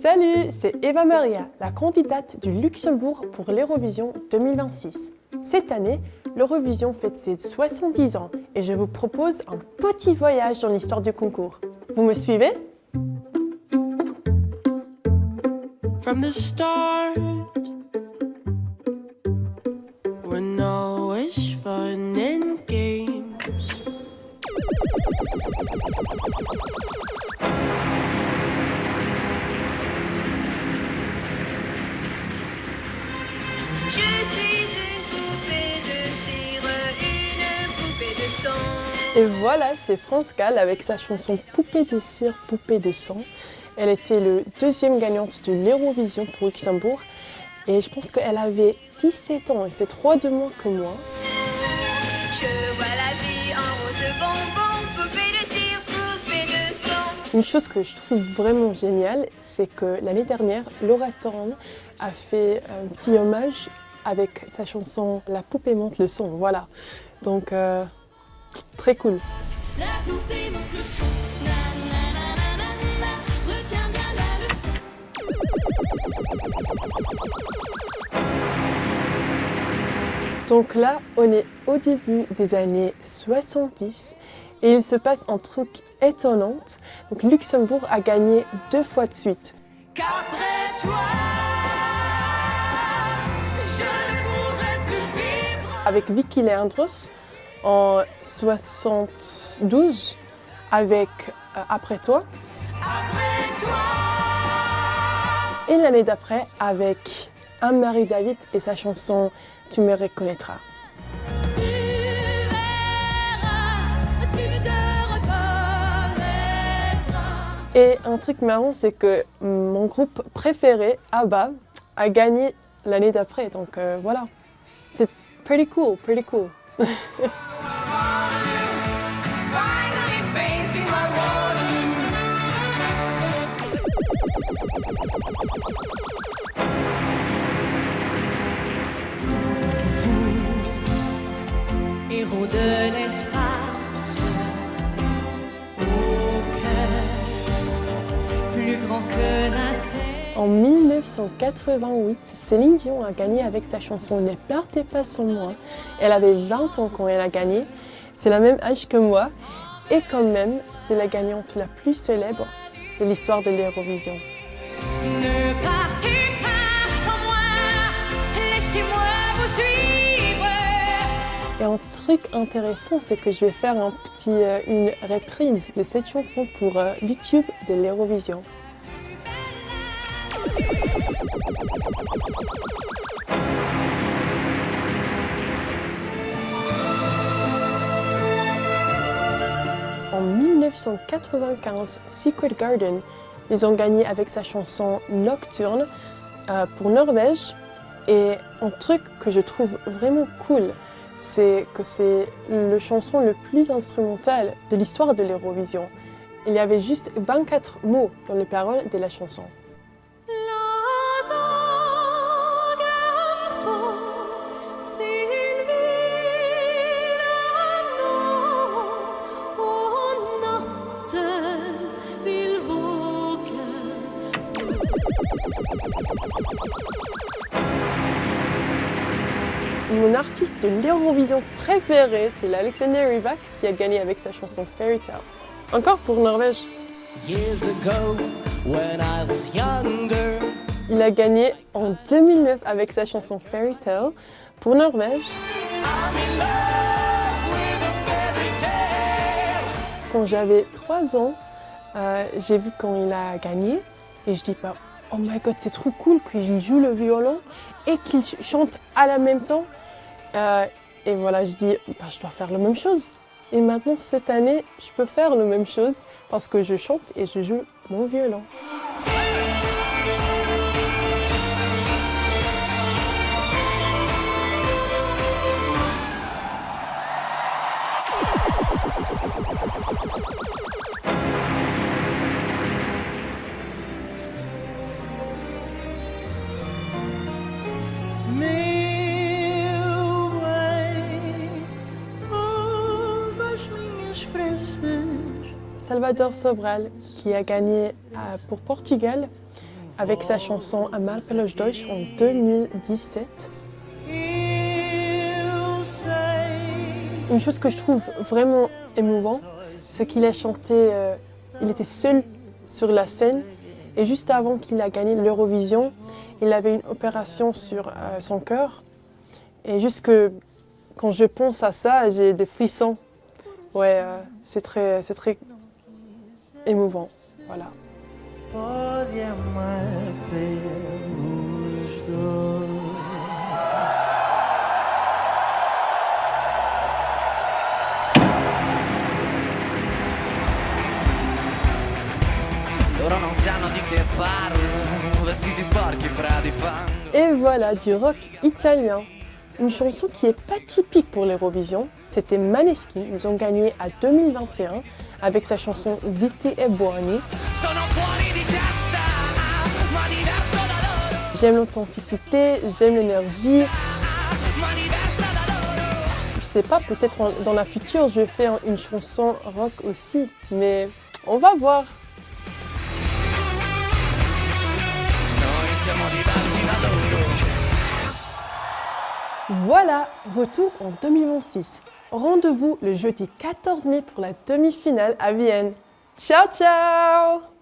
Salut, c'est Eva Maria, la candidate du Luxembourg pour l'Eurovision 2026. Cette année, l'Eurovision fête ses 70 ans et je vous propose un petit voyage dans l'histoire du concours. Vous me suivez? From the start, when always fun and games. Je suis une poupée de cire, une poupée de sang. Et voilà, c'est France Gall avec sa chanson Poupée de cire, poupée de sang. Elle était le deuxième gagnante de l'Eurovision pour Luxembourg et je pense qu'elle avait 17 ans et c'est 3 de moins que moi. Je vois la vie en rose bonbon, poupée de cire, poupée de sang. Une chose que je trouve vraiment géniale, c'est que l'année dernière, Laura Thorne a fait un petit hommage avec sa chanson La poupée monte le son. Voilà, donc très cool. La poupée monte le son, na na na na na na, retiens bien la leçon. Donc là, on est au début des années 70 et il se passe un truc étonnant. Donc Luxembourg a gagné 2 fois de suite. Qu'après toi, je ne pourrai plus vivre. Avec Vicky Leandros en 72, avec Après toi. Après toi, Et l'année d'après avec Anne-Marie David et sa chanson Tu me reconnaîtras. tu verras, tu te reconnaîtras. Et un truc marrant, c'est que mon groupe préféré, ABBA, a gagné l'année d'après. Donc voilà, c'est pretty cool, pretty cool. Finally facing my warning. Héros de l'espace, au cœur plus grand que la terre. En 1988, Céline Dion a gagné avec sa chanson Ne partez pas sans moi. Elle avait 20 ans quand elle a gagné. C'est la même âge que moi. Et quand même, c'est la gagnante la plus célèbre de l'histoire de l'Eurovision. Ne partez pas sans moi, laissez-moi vous suivre. Et un truc intéressant, c'est que je vais faire une reprise de cette chanson pour YouTube de l'Eurovision. En 1995, Secret Garden, ils ont gagné avec sa chanson Nocturne pour Norvège. Et un truc que je trouve vraiment cool, c'est que c'est la chanson le plus instrumentale de l'histoire de l'Eurovision. Il y avait juste 24 mots dans les paroles de la chanson. La Dagenfall, sin ville nå, og natten vil våke. Mon artiste de l'Eurovision préféré, c'est Alexander Rybak qui a gagné avec sa chanson Fairy Tale. Encore pour Norvège. Years ago, when I was younger, Il a gagné en 2009 avec sa chanson Fairy Tale pour Norvège. I'm in love with a fairy tale. Quand j'avais 3 ans, j'ai vu quand il a gagné et je dis pas oh my god, c'est trop cool qu'il joue le violon et qu'il chante à la même temps. Et voilà, je dis bah, je dois faire la même chose. Et maintenant cette année, je peux faire la même chose parce que je chante et je joue mon violon. Meu bem, ouve as minhas preces. Salvador Sobral, qui a gagné pour Portugal. avec sa chanson Einmal für Deutsch en 2017. Une chose que je trouve vraiment émouvant, c'est qu'il a chanté, il était seul sur la scène et juste avant qu'il a gagné l'Eurovision, il avait une opération sur son cœur. Et juste que quand je pense à ça, j'ai des frissons. Ouais, c'est très émouvant. Voilà. Pode amar pelos dois. Loro non sanno di che parlo, vestiti sporchi fra di fango. Et voilà, du rock italien. Une chanson qui n'est pas typique pour l'Eurovision, c'était Maneskin. Ils ont gagné à 2021 avec sa chanson Zitti e Buoni. Sono fuori di testa, ma diverso da loro, J'aime l'authenticité, j'aime l'énergie. ma diversa da loro. Je sais pas, peut-être dans la future, je vais faire une chanson rock aussi, mais on va voir. Noi siamo diversi da loro. Voilà, retour en 2026. Rendez-vous le jeudi 14 mai pour la demi-finale à Vienne. Ciao, ciao!